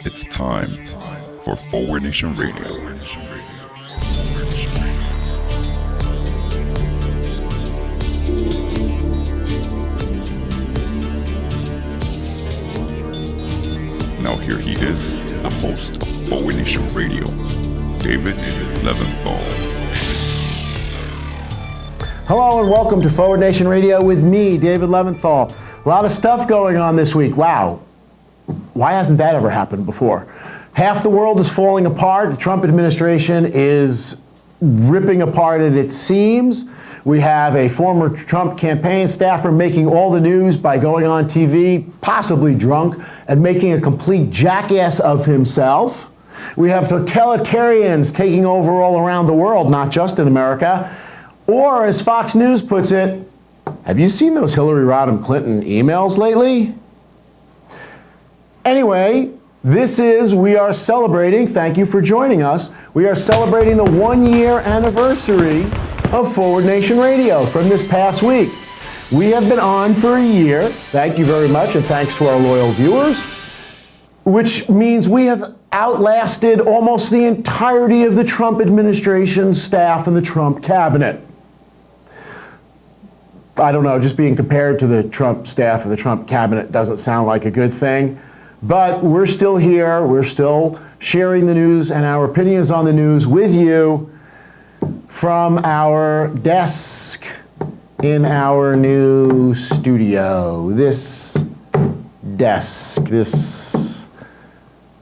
It's time for Forward Nation Radio. Now here he is, the host of Forward Nation Radio, David Leventhal. Hello and welcome to Forward Nation Radio with me, David Leventhal. A lot of stuff going on this week. Wow. Why hasn't that ever happened before? Half the world is falling apart. The Trump administration is ripping apart at its seams. We have a former Trump campaign staffer making all the news by going on TV, possibly drunk, and making a complete jackass of himself. We have totalitarians taking over all around the world, not just in America. Or, as Fox News puts it, have you seen those Hillary Rodham Clinton emails lately? Anyway, we are celebrating, thank you for joining us, we are celebrating the 1-year anniversary of Forward Nation Radio from this past week. We have been on for a year, thank you very much, and thanks to our loyal viewers, which means we have outlasted almost the entirety of the Trump administration staff and the Trump cabinet. I don't know, just being compared to the Trump staff and the Trump cabinet doesn't sound like a good thing. But we're still here, we're still sharing the news and our opinions on the news with you from our desk in our new studio. This desk, this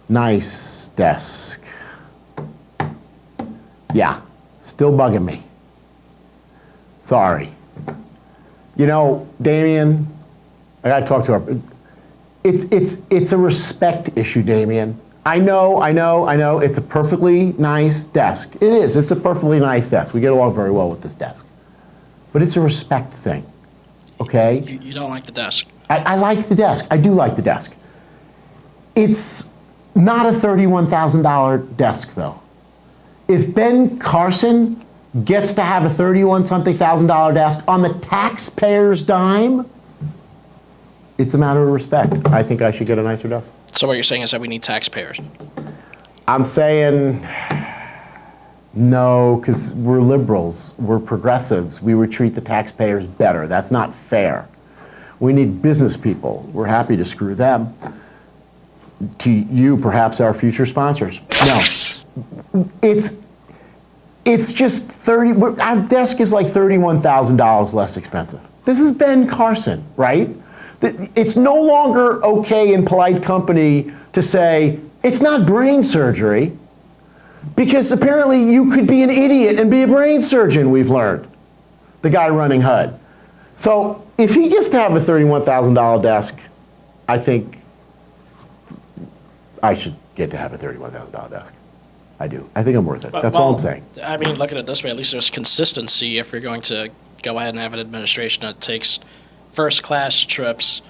nice desk. Yeah, still bugging me. Sorry. You know, Damien, I gotta talk to her. It's a respect issue, Damien. I know, it's a perfectly nice desk. It is, it's a perfectly nice desk. We get along very well with this desk. But it's a respect thing, okay? You don't like the desk? I like the desk, I do like the desk. It's not a $31,000 desk though. If Ben Carson gets to have a $31-something-thousand desk on the taxpayer's dime, it's a matter of respect. I think I should get a nicer desk. So what you're saying is that we need taxpayers? I'm saying no, because we're liberals, we're progressives. We would treat the taxpayers better. That's not fair. We need business people. We're happy to screw them. To you, perhaps our future sponsors. No, it's just our desk is like $31,000 less expensive. This is Ben Carson, right? It's no longer okay in polite company to say, it's not brain surgery, because apparently you could be an idiot and be a brain surgeon, we've learned. The guy running HUD. So if he gets to have a $31,000 desk, I think I should get to have a $31,000 desk. I do. I think I'm worth it. That's all I'm saying. I mean, look at it this way. At least there's consistency if you're going to go ahead and have an administration that takes first-class trips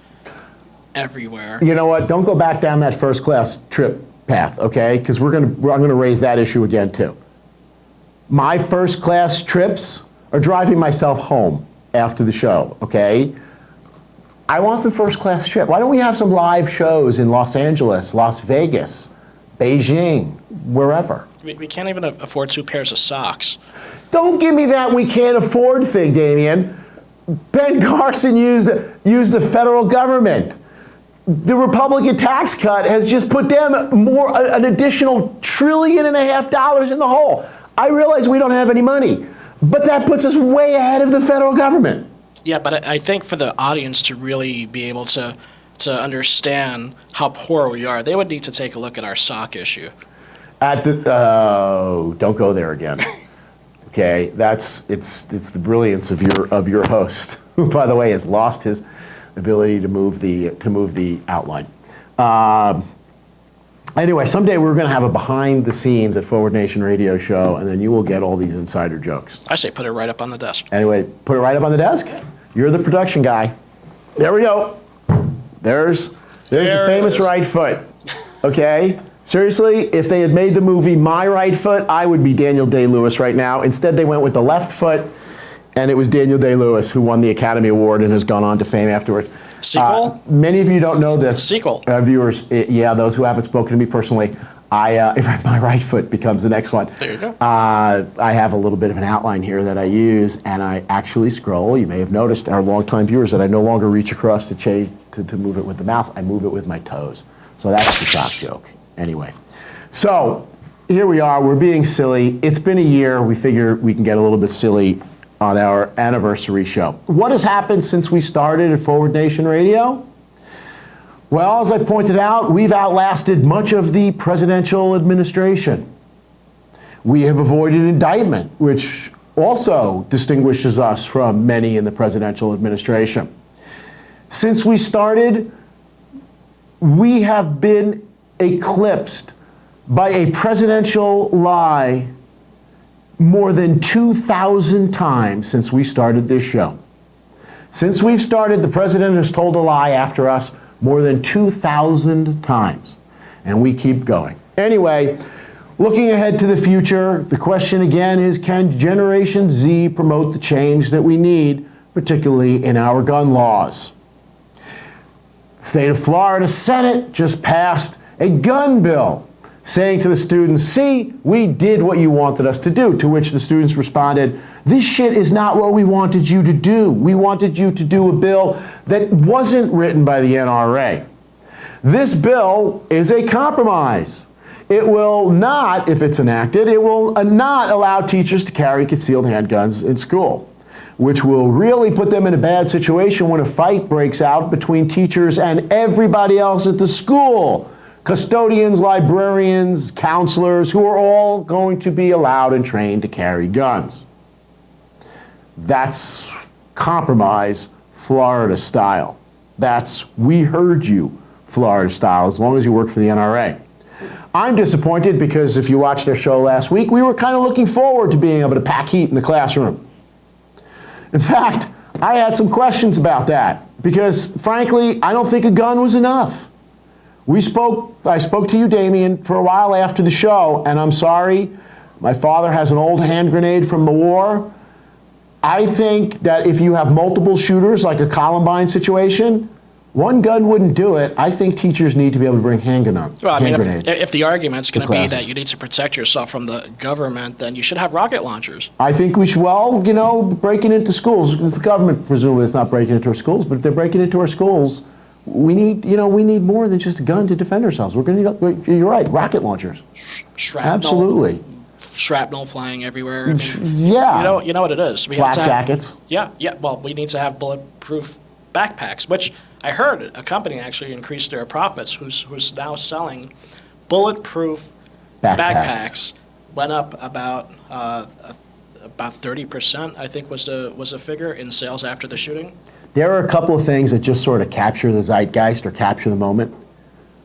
everywhere. You know what? Don't go back down that first-class trip path, okay? Because I'm gonna raise that issue again too. My first-class trips are driving myself home after the show, okay? I want some first-class trip. Why don't we have some live shows in Los Angeles, Las Vegas, Beijing, wherever? We can't even afford 2 pairs of socks. Don't give me that we can't afford thing, Damien. Ben Carson used the federal government. The Republican tax cut has just put them an additional $1.5 trillion in the hole. I realize we don't have any money, but that puts us way ahead of the federal government. Yeah, but I think for the audience to really be able to understand how poor we are, they would need to take a look at our sock issue. Don't go there again. Okay, it's the brilliance of your host, who, by the way, has lost his ability to move the outline. Anyway, someday we're going to have a behind the scenes at Forward Nation Radio show, and then you will get all these insider jokes. I say put it right up on the desk. Anyway, put it right up on the desk. You're the production guy. There we go. There's the famous right foot. Okay. Seriously, if they had made the movie My Right Foot, I would be Daniel Day-Lewis right now. Instead, they went with the left foot. And it was Daniel Day-Lewis who won the Academy Award and has gone on to fame afterwards. Sequel? Many of you don't know this. Sequel. Viewers, yeah, those who haven't spoken to me personally, my right foot becomes the next one. There you go. I have a little bit of an outline here that I use, and I actually scroll. You may have noticed, our longtime viewers, that I no longer reach across to change to move it with the mouse. I move it with my toes. So that's the shock joke. Anyway, so here we are. We're being silly. It's been a year. We figure we can get a little bit silly on our anniversary show. What has happened since we started at Forward Nation Radio? Well, as I pointed out, we've outlasted much of the presidential administration. We have avoided indictment, which also distinguishes us from many in the presidential administration. Since we started, we have been eclipsed by a presidential lie more than 2,000 times since we started this show. Since we've started, the president has told a lie after us more than 2,000 times, and we keep going. Anyway, looking ahead to the future, the question again is, can Generation Z promote the change that we need, particularly in our gun laws? The state of Florida Senate just passed a gun bill saying to the students, see, we did what you wanted us to do, to which the students responded, this shit is not what we wanted you to do. We wanted you to do a bill that wasn't written by the NRA. This bill is a compromise. It will not, if it's enacted, it will not allow teachers to carry concealed handguns in school, which will really put them in a bad situation when a fight breaks out between teachers and everybody else at the school. Custodians, librarians, counselors, who are all going to be allowed and trained to carry guns. That's compromise Florida style. That's we heard you Florida style, as long as you work for the NRA. I'm disappointed because if you watched our show last week, we were kind of looking forward to being able to pack heat in the classroom. In fact, I had some questions about that because, frankly, I don't think a gun was enough. I spoke to you, Damien, for a while after the show, and I'm sorry, my father has an old hand grenade from the war. I think that if you have multiple shooters, like a Columbine situation, one gun wouldn't do it. I think teachers need to be able to bring hand grenades. Well, I mean, if the argument's going to be that you need to protect yourself from the government, then you should have rocket launchers. I think we should, well, you know, breaking into schools. The government presumably is not breaking into our schools, but if they're breaking into our schools, we need more than just a gun to defend ourselves. We're going to need, you're right, rocket launchers. Shrapnel. Absolutely. Shrapnel flying everywhere. I mean, yeah. You know what it is. Flak jackets. Yeah. Well, we need to have bulletproof backpacks, which I heard a company actually increased their profits, who's now selling bulletproof backpacks. Went up about 30%, I think was the figure in sales after the shooting. There are a couple of things that just sort of capture the zeitgeist or capture the moment.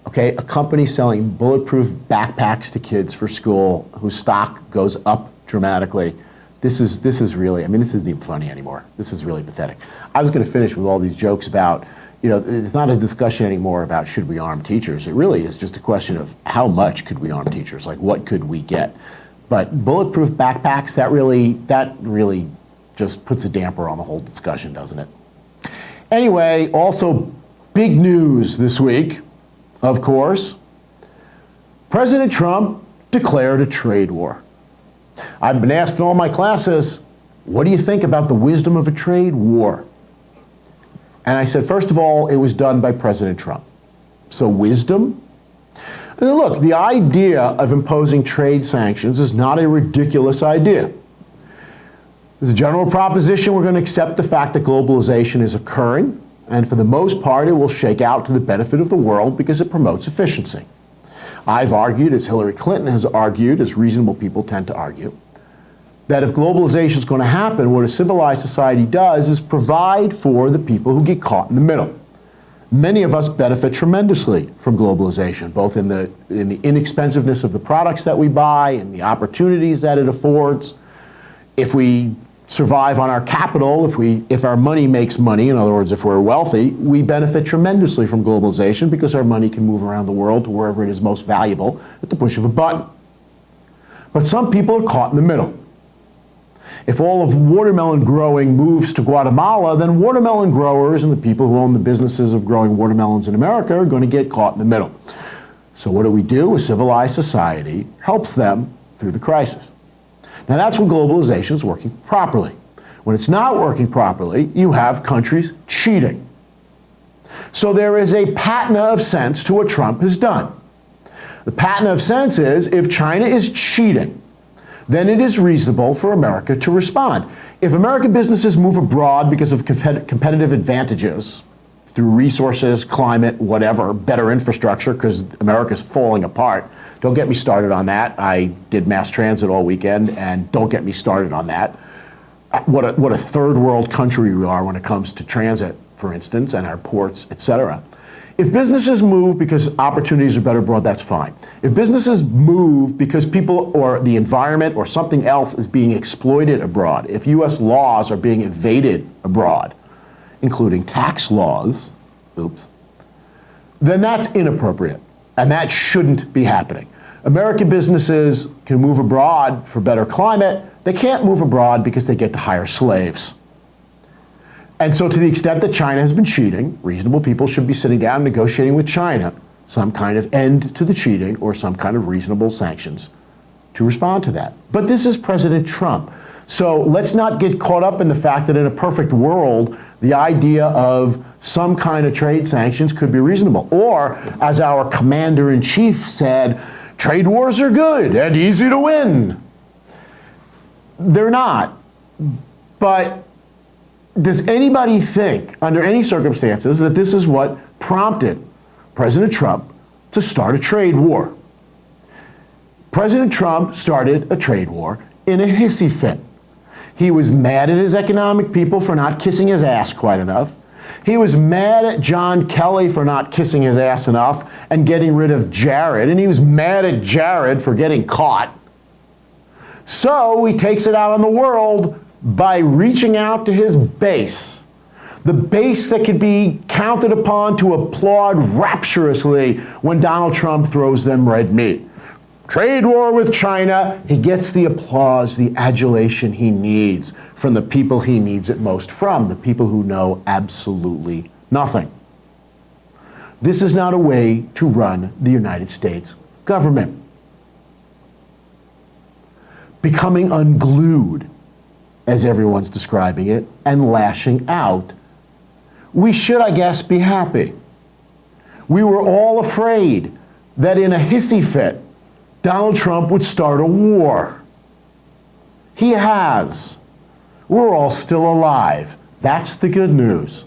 Okay, a company selling bulletproof backpacks to kids for school whose stock goes up dramatically. This is really, I mean, this isn't even funny anymore. This is really pathetic. I was going to finish with all these jokes about, you know, it's not a discussion anymore about should we arm teachers. It really is just a question of how much could we arm teachers? Like, what could we get? But bulletproof backpacks, that really just puts a damper on the whole discussion, doesn't it? Anyway, also big news this week, of course. President Trump declared a trade war. I've been asked in all my classes, what do you think about the wisdom of a trade war? And I said, first of all, it was done by President Trump. So wisdom? Look, the idea of imposing trade sanctions is not a ridiculous idea. As a general proposition, we're going to accept the fact that globalization is occurring, and for the most part, it will shake out to the benefit of the world because it promotes efficiency. I've argued, as Hillary Clinton has argued, as reasonable people tend to argue, that if globalization is going to happen, what a civilized society does is provide for the people who get caught in the middle. Many of us benefit tremendously from globalization, both in the inexpensiveness of the products that we buy and the opportunities that it affords. If we survive on our capital, if our money makes money, in other words, if we're wealthy, we benefit tremendously from globalization because our money can move around the world to wherever it is most valuable at the push of a button. But some people are caught in the middle. If all of watermelon growing moves to Guatemala, then watermelon growers and the people who own the businesses of growing watermelons in America are going to get caught in the middle. So what do? A civilized society helps them through the crisis. Now that's when globalization is working properly. When it's not working properly, you have countries cheating. So there is a patina of sense to what Trump has done. The patina of sense is, if China is cheating, then it is reasonable for America to respond. If American businesses move abroad because of competitive advantages, through resources, climate, whatever, better infrastructure, because America's falling apart. Don't get me started on that. I did mass transit all weekend, and don't get me started on that. What a third world country we are when it comes to transit, for instance, and our ports, et cetera. If businesses move because opportunities are better abroad, that's fine. If businesses move because people or the environment or something else is being exploited abroad, if US laws are being evaded abroad, including tax laws, then that's inappropriate, and that shouldn't be happening. American businesses can move abroad for better climate. They can't move abroad because they get to hire slaves. And so to the extent that China has been cheating, reasonable people should be sitting down and negotiating with China some kind of end to the cheating or some kind of reasonable sanctions to respond to that. But this is President Trump. So let's not get caught up in the fact that in a perfect world, the idea of some kind of trade sanctions could be reasonable. Or, as our commander-in-chief said, trade wars are good and easy to win. They're not. But does anybody think, under any circumstances, that this is what prompted President Trump to start a trade war? President Trump started a trade war in a hissy fit. He was mad at his economic people for not kissing his ass quite enough. He was mad at John Kelly for not kissing his ass enough and getting rid of Jared. And he was mad at Jared for getting caught. So he takes it out on the world by reaching out to his base. The base that could be counted upon to applaud rapturously when Donald Trump throws them red meat. Trade war with China, he gets the applause, the adulation he needs from the people he needs it most from, the people who know absolutely nothing. This is not a way to run the United States government. Becoming unglued, as everyone's describing it, and lashing out. We should, I guess, be happy. We were all afraid that in a hissy fit, Donald Trump would start a war. He has. We're all still alive. That's the good news.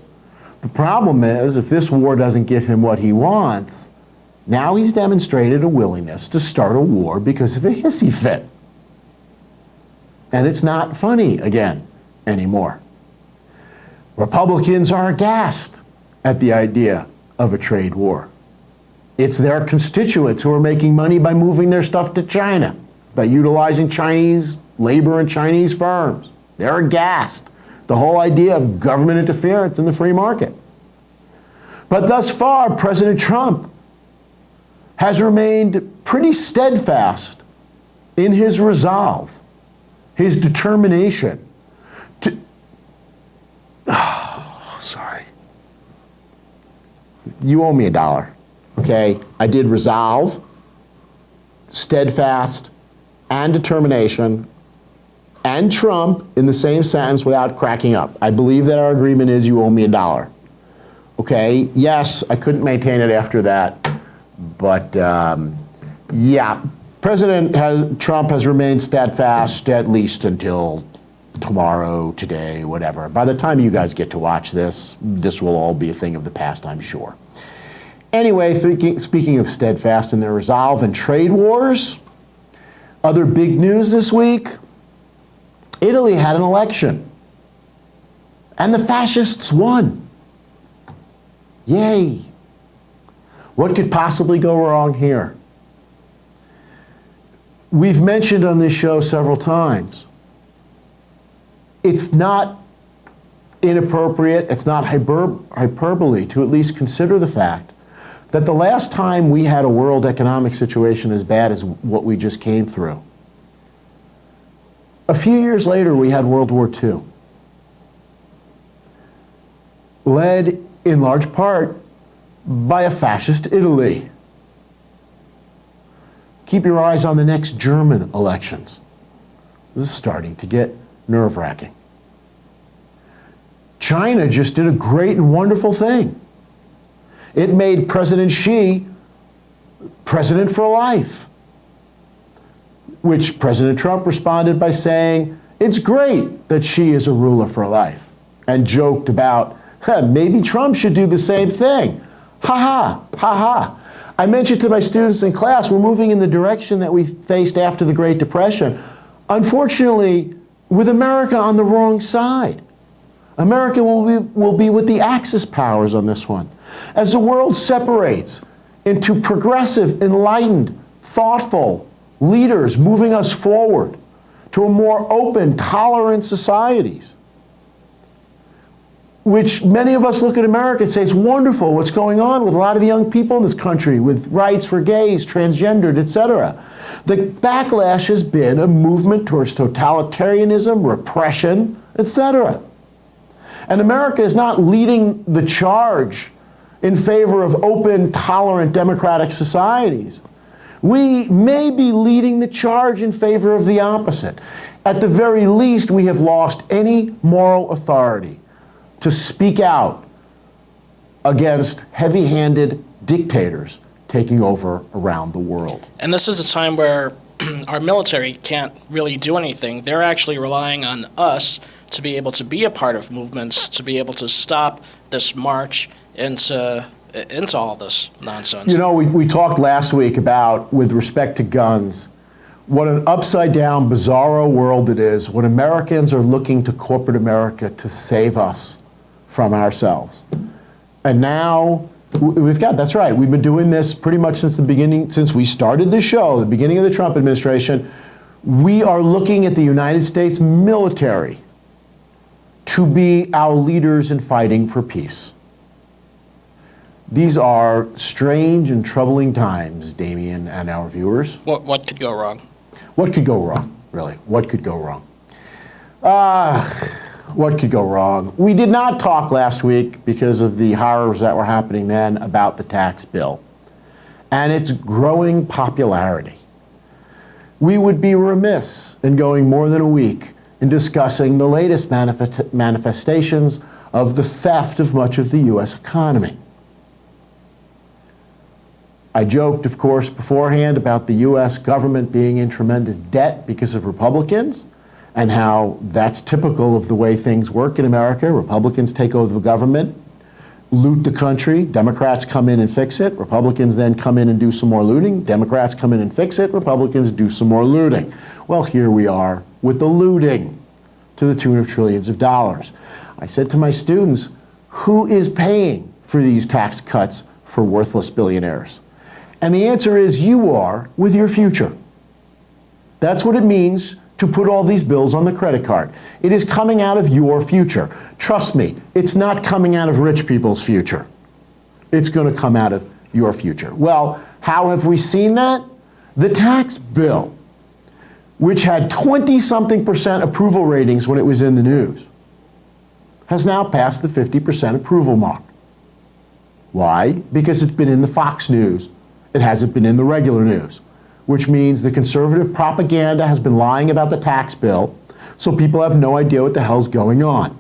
The problem is, if this war doesn't give him what he wants, now he's demonstrated a willingness to start a war because of a hissy fit. And it's not funny again anymore. Republicans are aghast at the idea of a trade war. It's their constituents who are making money by moving their stuff to China, by utilizing Chinese labor and Chinese firms. They're aghast. The whole idea of government interference in the free market. But thus far, President Trump has remained pretty steadfast in his resolve, his determination to... Oh, sorry. You owe me $1. Okay, I did resolve, steadfast, and determination, and Trump in the same sentence without cracking up. I believe that our agreement is you owe me $1. Okay, yes, I couldn't maintain it after that, but yeah, Trump has remained steadfast at least until tomorrow, today, whatever. By the time you guys get to watch this, this will all be a thing of the past, I'm sure. Anyway, speaking of steadfast in their resolve and trade wars, other big news this week, Italy had an election, and the fascists won. Yay. What could possibly go wrong here? We've mentioned on this show several times, it's not inappropriate, it's not hyperbole to at least consider the fact that the last time we had a world economic situation as bad as what we just came through, A few years later, we had World War II, led in large part by a fascist Italy. Keep your eyes on the next German elections. This is starting to get nerve-wracking. China just did a great and wonderful thing. It made President Xi president for life, which President Trump responded by saying, it's great that Xi is a ruler for life, and joked about, maybe Trump should do the same thing. Ha ha, ha ha. I mentioned to my students in class, we're moving in the direction that we faced after the Great Depression. Unfortunately, with America on the wrong side. America will be with the Axis powers on this one. As the world separates into progressive, enlightened, thoughtful leaders moving us forward to a more open, tolerant societies, which many of us look at America and say, it's wonderful what's going on with a lot of the young people in this country, with rights for gays, transgendered, etc. The backlash has been a movement towards totalitarianism, repression, etc. And America is not leading the charge in favor of open, tolerant, democratic societies. We may be leading the charge in favor of the opposite. At the very least, we have lost any moral authority to speak out against heavy-handed dictators taking over around the world. And this is a time where our military can't really do anything. They're actually relying on us to be able to be a part of movements, to be able to stop this march into all this nonsense. You know, we talked last week about, with respect to guns, what an upside-down, bizarro world it is when Americans are looking to corporate America to save us from ourselves. And now we've got, that's right, we've been doing this pretty much since the beginning, since we started this show, the beginning of the Trump administration. We are looking at the United States military to be our leaders in fighting for peace. These are strange and troubling times, Damien and our viewers. What could go wrong? What could go wrong, really? What could go wrong? What could go wrong? We did not talk last week because of the horrors that were happening then about the tax bill and its growing popularity. We would be remiss in going more than a week in discussing the latest manifestations of the theft of much of the U.S. economy. I joked, of course, beforehand about the U.S. government being in tremendous debt because of Republicans, and how that's typical of the way things work in America. Republicans take over the government, loot the country, Democrats come in and fix it, Republicans then come in and do some more looting, Democrats come in and fix it, Republicans do some more looting. Well, here we are with the looting to the tune of trillions of dollars. I said to my students, who is paying for these tax cuts for worthless billionaires? And the answer is you are, with your future. That's what it means to put all these bills on the credit card. It is coming out of your future. Trust me, it's not coming out of rich people's future. It's going to come out of your future. Well, how have we seen that? The tax bill, which had 20-something% approval ratings when it was in the news, has now passed the 50% approval mark. Why? Because it's been in the Fox News. It hasn't been in the regular news, which means the conservative propaganda has been lying about the tax bill, so people have no idea what the hell's going on.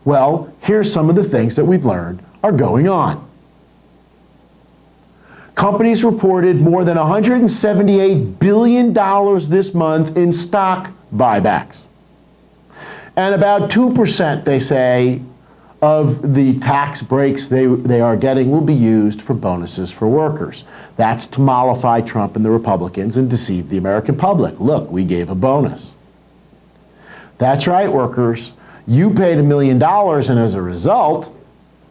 Well, here's some of the things that we've learned are going on. Companies reported more than $178 billion this month in stock buybacks. And about 2%, they say, of the tax breaks they are getting will be used for bonuses for workers. That's to mollify Trump and the Republicans and deceive the American public. Look, we gave a bonus. That's right, workers. You paid $1 million, and as a result,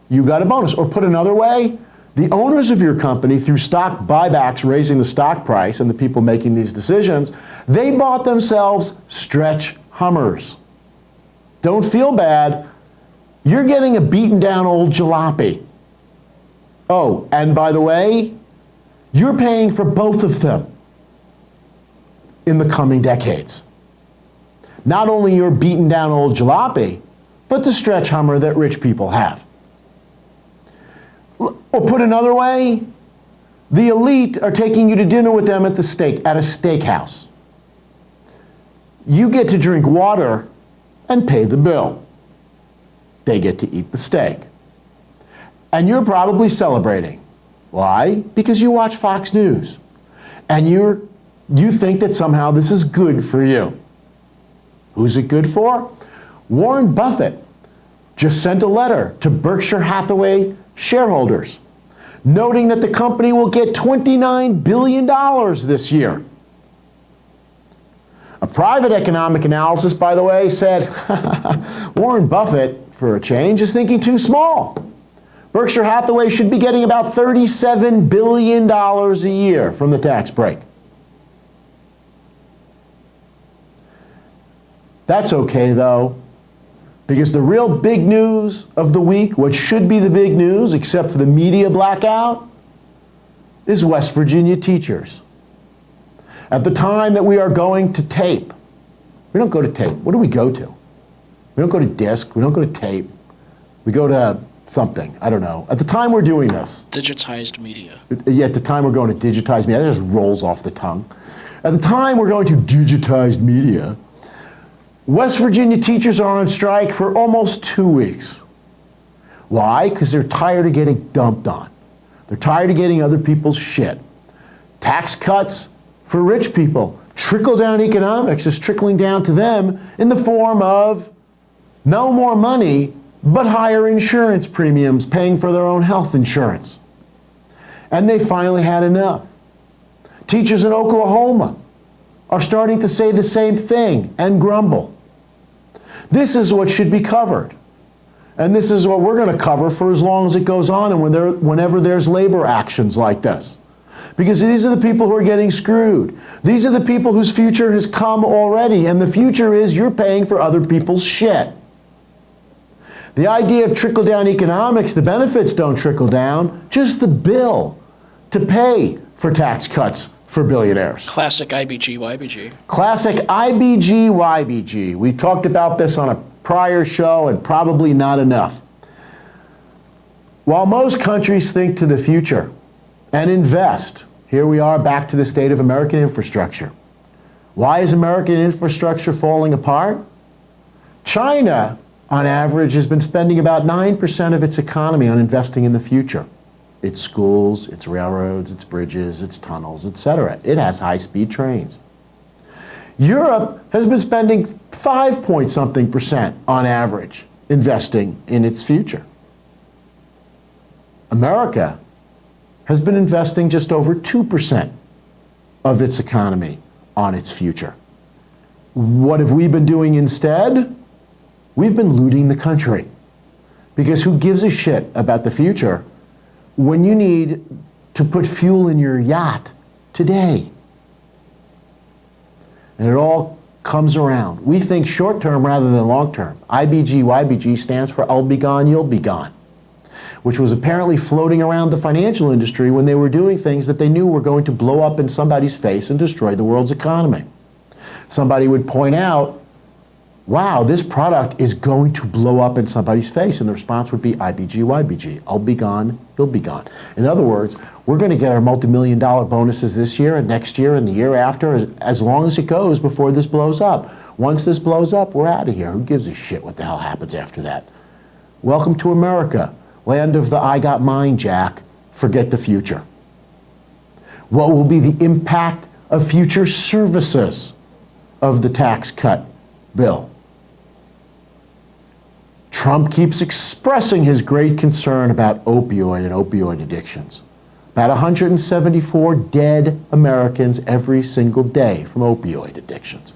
you got a bonus. Or put another way, the owners of your company, through stock buybacks raising the stock price, and the people making these decisions, they bought themselves stretch Hummers. Don't feel bad. You're getting a beaten down old jalopy. Oh, and by the way, you're paying for both of them in the coming decades. not only your beaten down old jalopy, but the stretch Hummer that rich people have. Or put another way, the elite are taking you to dinner with them at a steakhouse. You get to drink water and pay the bill. They get to eat the steak. And you're probably celebrating. Why? Because you watch Fox News. And you think that somehow this is good for you. Who's it good for? Warren Buffett just sent a letter to Berkshire Hathaway shareholders, noting that the company will get $29 billion this year. A private economic analysis, by the way, said Warren Buffett, for a change, is thinking too small. Berkshire Hathaway should be getting about $37 billion a year from the tax break. That's okay, though, because the real big news of the week, what should be the big news, except for the media blackout, is West Virginia teachers. At the time that we are going to tape, we don't go to tape. What do we go to? We don't go to disc. We don't go to tape. We go to something. I don't know. At the time we're doing this. Digitized media. Yeah, at the time we're going to digitized media. That just rolls off the tongue. At the time we're going to digitized media. West Virginia teachers are on strike for almost 2 weeks. Why? Because they're tired of getting dumped on. They're tired of getting other people's shit. Tax cuts for rich people. Trickle-down economics is trickling down to them in the form of no more money, but higher insurance premiums paying for their own health insurance. And they finally had enough. Teachers in Oklahoma are starting to say the same thing and grumble. This is what should be covered. And this is what we're going to cover for as long as it goes on and whenever there's labor actions like this. Because these are the people who are getting screwed. These are the people whose future has come already, and the future is you're paying for other people's shit. The idea of trickle-down economics, the benefits don't trickle down, just the bill to pay for tax cuts for billionaires. Classic IBG-YBG. Classic IBG-YBG. We talked about this on a prior show and probably not enough. While most countries think to the future and invest, here we are back to the state of American infrastructure. Why is American infrastructure falling apart? China, on average, has been spending about 9% of its economy on investing in the future. Its schools, its railroads, its bridges, its tunnels, etc. It has high-speed trains. Europe has been spending 5-point-something% on average investing in its future. America has been investing just over 2% of its economy on its future. What have we been doing instead? We've been looting the country. Because who gives a shit about the future when you need to put fuel in your yacht today? And it all comes around. We think short term rather than long term. IBG-YBG stands for I'll be gone, you'll be gone, which was apparently floating around the financial industry when they were doing things that they knew were going to blow up in somebody's face and destroy the world's economy. Somebody would point out, wow, this product is going to blow up in somebody's face. And the response would be IBG-YBG. I'll be gone, you'll be gone. In other words, we're going to get our multi-million-dollar bonuses this year and next year and the year after, as long as it goes before this blows up. Once this blows up, we're out of here. Who gives a shit what the hell happens after that? Welcome to America, land of the I got mine, Jack. Forget the future. What will be the impact of future services of the tax cut bill? Trump keeps expressing his great concern about opioid and opioid addictions. About 174 dead Americans every single day from opioid addictions.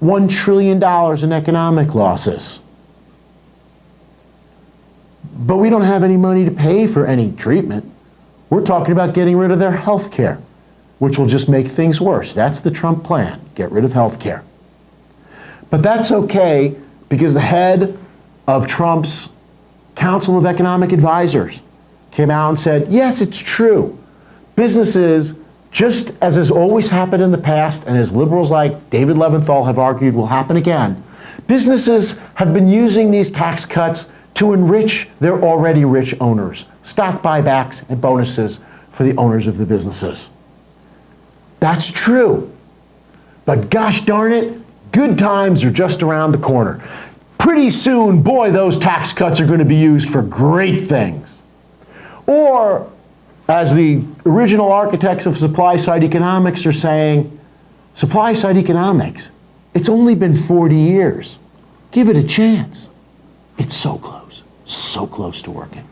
$1 trillion in economic losses. But we don't have any money to pay for any treatment. We're talking about getting rid of their health care, which will just make things worse. That's the Trump plan, get rid of health care. But that's okay because the head of Trump's Council of Economic Advisors came out and said, yes, it's true. Businesses, just as has always happened in the past, and as liberals like David Leventhal have argued will happen again, Businesses have been using these tax cuts to enrich their already rich owners. Stock buybacks and bonuses for the owners of the businesses. That's true. But gosh darn it, good times are just around the corner. Pretty soon, boy, those tax cuts are going to be used for great things. Or, as the original architects of supply-side economics are saying, supply-side economics, it's only been 40 years. Give it a chance. It's so close to working.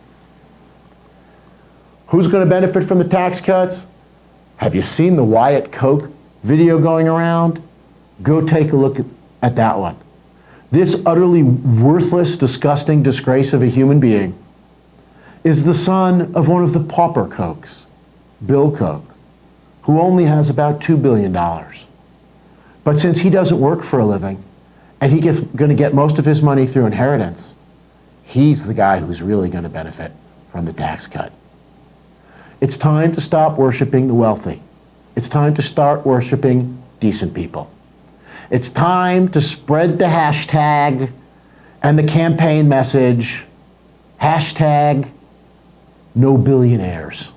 Who's going to benefit from the tax cuts? Have you seen the Wyatt Koch video going around? Go take a look at that one. This utterly worthless, disgusting disgrace of a human being is the son of one of the pauper Kochs, Bill Koch, who only has about $2 billion. But since he doesn't work for a living, and he's going to get most of his money through inheritance, he's the guy who's really going to benefit from the tax cut. It's time to stop worshiping the wealthy. It's time to start worshiping decent people. It's time to spread the hashtag and the campaign message, hashtag NoBillionaires.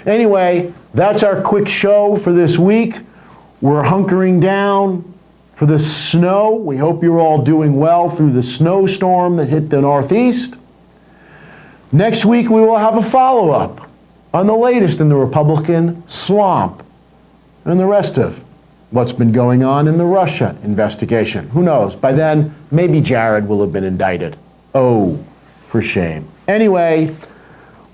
Anyway, that's our quick show for this week. We're hunkering down for the snow. We hope you're all doing well through the snowstorm that hit the Northeast. Next week, we will have a follow-up on the latest in the Republican swamp and the rest of what's been going on in the Russia investigation. Who knows? By then, maybe Jared will have been indicted. Oh, for shame. Anyway,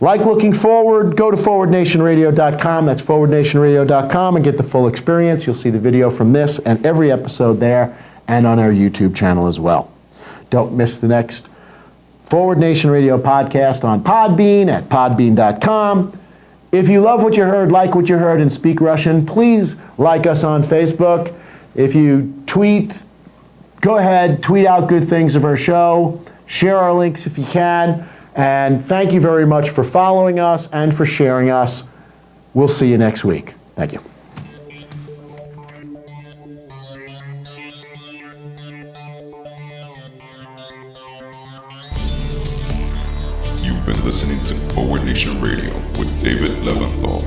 like looking forward, go to forwardnationradio.com. That's forwardnationradio.com and get the full experience. You'll see the video from this and every episode there and on our YouTube channel as well. Don't miss the next Forward Nation Radio podcast on Podbean at podbean.com. If you love what you heard, like what you heard, and speak Russian, please like us on Facebook. If you tweet, go ahead, tweet out good things of our show. Share our links if you can. And thank you very much for following us and for sharing us. We'll see you next week. Thank you. You've been listening to Forward Nation Radio with David Leventhal.